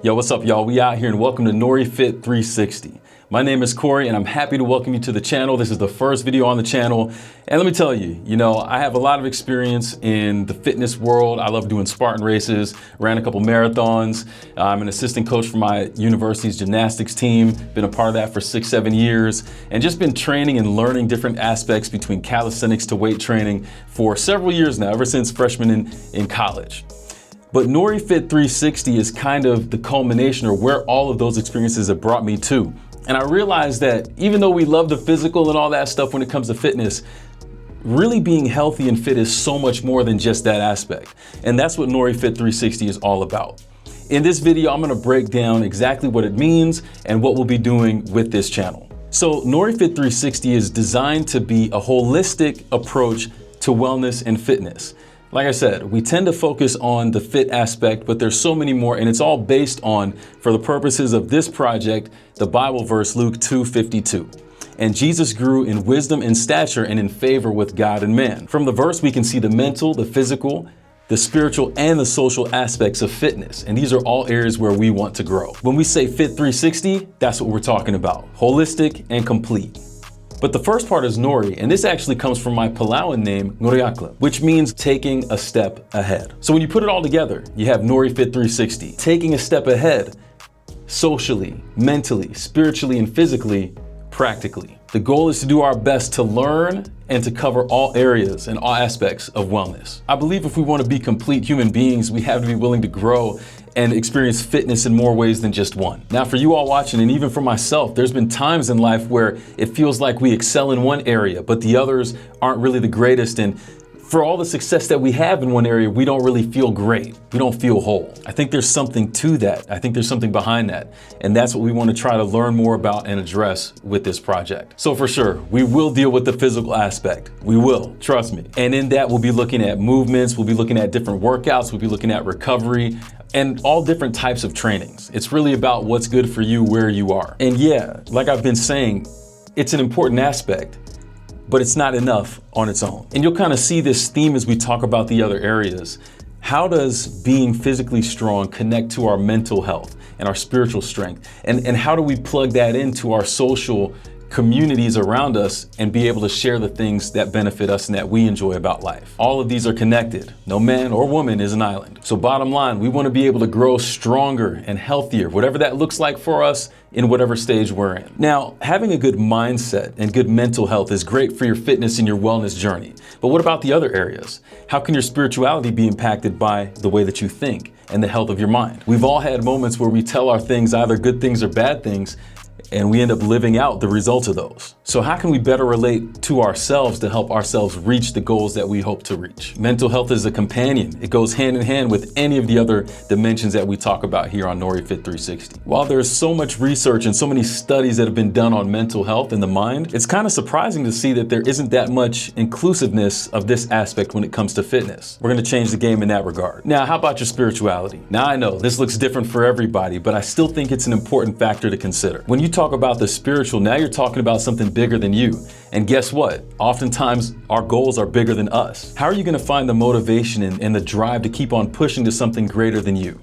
Yo, what's up, y'all? We out here and welcome to NgoriiFit 360. My name is Corey and I'm happy to welcome you to the channel. This is the first video on the channel. And let me tell you, I have a lot of experience in the fitness world. I love doing Spartan races, ran a couple marathons. I'm an assistant coach for my university's gymnastics team. Been a part of that for 6-7 years and just been training and learning different aspects between calisthenics to weight training for several years now, ever since freshman in college. But NgoriiFit 360 is kind of the culmination or where all of those experiences have brought me to. And I realized that even though we love the physical and all that stuff when it comes to fitness, really being healthy and fit is so much more than just that aspect. And that's what NgoriiFit 360 is all about. In this video, I'm gonna break down exactly what it means and what we'll be doing with this channel. So NgoriiFit 360 is designed to be a holistic approach to wellness and fitness. Like I said, we tend to focus on the fit aspect, but there's so many more, and it's all based on, for the purposes of this project, the Bible verse Luke 2:52. And Jesus grew in wisdom and stature and in favor with God and man. From the verse, we can see the mental, the physical, the spiritual, and the social aspects of fitness. And these are all areas where we want to grow. When we say Fit 360, that's what we're talking about. Holistic and complete. But the first part is Ngori, and this actually comes from my Palauan name, Ngoriiakla, which means taking a step ahead. So when you put it all together, you have NgoriiFit 360, taking a step ahead, socially, mentally, spiritually, and physically, practically. The goal is to do our best to learn and to cover all areas and all aspects of wellness. I believe if we want to be complete human beings, we have to be willing to grow and experience fitness in more ways than just one. Now, for you all watching, and even for myself, there's been times in life where it feels like we excel in one area, but the others aren't really the greatest. And for all the success that we have in one area, we don't really feel great. We don't feel whole. I think there's something to that. I think there's something behind that. And that's what we want to try to learn more about and address with this project. So for sure, we will deal with the physical aspect. We will, trust me. And in that, we'll be looking at movements, we'll be looking at different workouts, we'll be looking at recovery, and all different types of trainings. It's really about what's good for you where you are. And yeah, like I've been saying, it's an important aspect, but it's not enough on its own. And you'll kind of see this theme as we talk about the other areas. How does being physically strong connect to our mental health and our spiritual strength? And how do we plug that into our social communities around us and be able to share the things that benefit us and that we enjoy about life? All of these are connected. No man or woman is an island. So bottom line, we want to be able to grow stronger and healthier, whatever that looks like for us in whatever stage we're in. Now, having a good mindset and good mental health is great for your fitness and your wellness journey. But what about the other areas? How can your spirituality be impacted by the way that you think and the health of your mind? We've all had moments where we tell our things either good things or bad things, and we end up living out the results of those. So how can we better relate to ourselves to help ourselves reach the goals that we hope to reach? Mental health is a companion. It goes hand in hand with any of the other dimensions that we talk about here on NgoriiFit 360. While there's so much research and so many studies that have been done on mental health and the mind, it's kind of surprising to see that there isn't that much inclusiveness of this aspect when it comes to fitness. We're going to change the game in that regard. Now, how about your spirituality? Now, I know this looks different for everybody, but I still think it's an important factor to consider. When you talk about the spiritual, now you're talking about something bigger than you. And guess what? Oftentimes our goals are bigger than us. How are you going to find the motivation and the drive to keep on pushing to something greater than you?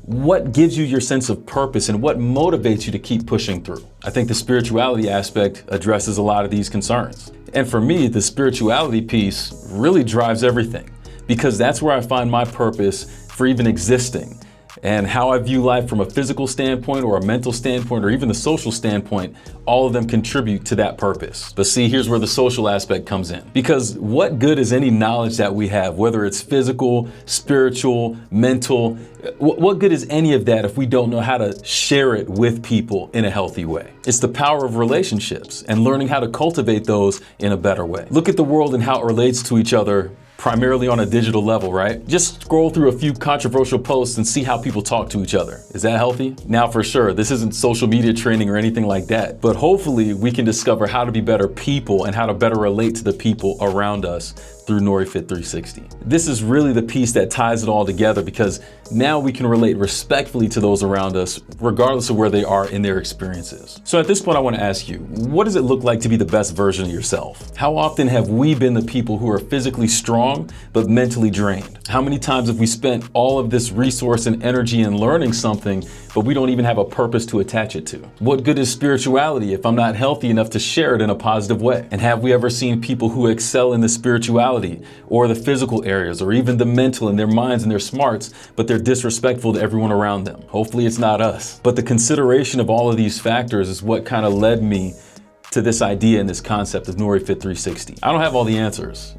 What gives you your sense of purpose and what motivates you to keep pushing through? I think the spirituality aspect addresses a lot of these concerns. And for me, the spirituality piece really drives everything because that's where I find my purpose for even existing. And how I view life from a physical standpoint or a mental standpoint or even the social standpoint, all of them contribute to that purpose. But see, here's where the social aspect comes in. Because what good is any knowledge that we have, whether it's physical, spiritual, mental, what good is any of that if we don't know how to share it with people in a healthy way? It's the power of relationships and learning how to cultivate those in a better way. Look at the world and how it relates to each other primarily on a digital level, right? Just scroll through a few controversial posts and see how people talk to each other. Is that healthy? Now, for sure, this isn't social media training or anything like that, but hopefully we can discover how to be better people and how to better relate to the people around us through NgoriiFit 360. This is really the piece that ties it all together because now we can relate respectfully to those around us, regardless of where they are in their experiences. So at this point, I want to ask you, what does it look like to be the best version of yourself? How often have we been the people who are physically strong, but mentally drained? How many times have we spent all of this resource and energy in learning something but we don't even have a purpose to attach it to? What good is spirituality if I'm not healthy enough to share it in a positive way? And have we ever seen people who excel in the spirituality or the physical areas or even the mental in their minds and their smarts, but they're disrespectful to everyone around them? Hopefully it's not us. But the consideration of all of these factors is what kind of led me to this idea and this concept of NgoriiFit 360. I don't have all the answers.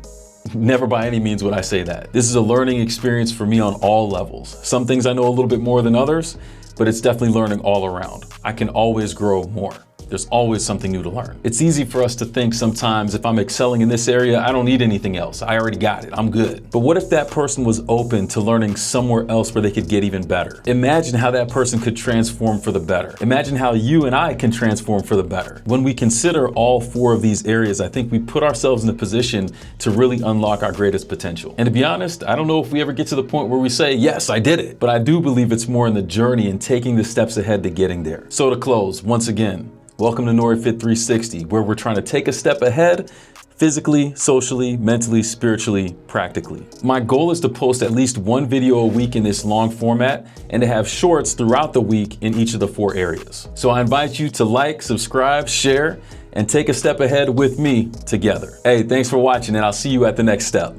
Never by any means would I say that. This is a learning experience for me on all levels. Some things I know a little bit more than others, but it's definitely learning all around. I can always grow more. There's always something new to learn. It's easy for us to think sometimes if I'm excelling in this area, I don't need anything else. I already got it. I'm good. But what if that person was open to learning somewhere else where they could get even better? Imagine how that person could transform for the better. Imagine how you and I can transform for the better. When we consider all four of these areas, I think we put ourselves in a position to really unlock our greatest potential. And to be honest, I don't know if we ever get to the point where we say, yes, I did it. But I do believe it's more in the journey and taking the steps ahead to getting there. So to close, once again, welcome to NgoriiFit 360, where we're trying to take a step ahead physically, socially, mentally, spiritually, practically. My goal is to post at least one video a week in this long format and to have shorts throughout the week in each of the four areas. So I invite you to like, subscribe, share, and take a step ahead with me together. Hey, thanks for watching, and I'll see you at the next step.